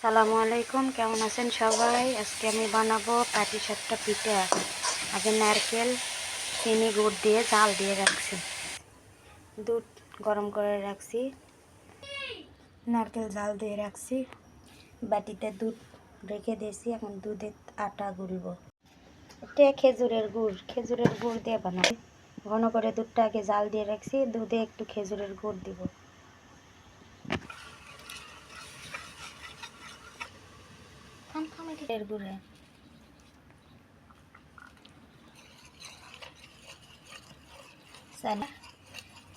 সালামু আলাইকুম, কেমন আছেন সবাই? আজকে আমি বানাবো পাটিসাপটা পিঠা। আগে নারকেল চিনি গুড় দিয়ে জাল দিয়ে রাখছি, দুধ গরম করে রাখছি, নারকেল জাল দিয়ে রাখছি, বাটিতে দুধ রেখে দিয়েছি। এখন দুধে আটা গুলবো। এটা খেজুরের গুড় দিয়ে বানাবো। ঘন করে দুধটা আগে জাল দিয়ে রাখছি, দুধে একটু খেজুরের গুড় দিব। গুড়ে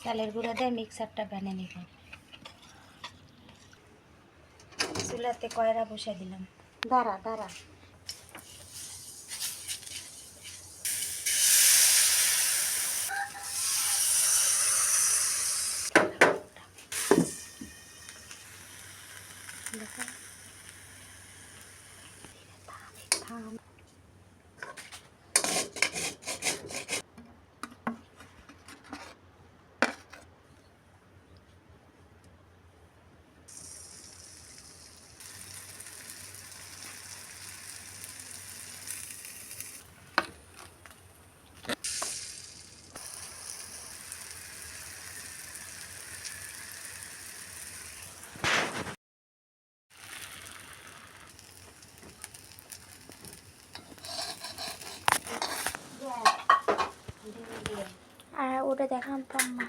চালের গুঁড়া দিয়ে মিক্সারটা বানিয়ে নিব। চুলাতে কয়রা বসে দিলাম। দাঁড়া দাঁড়া থাম। আর ওটা দেখাম পাম্মা।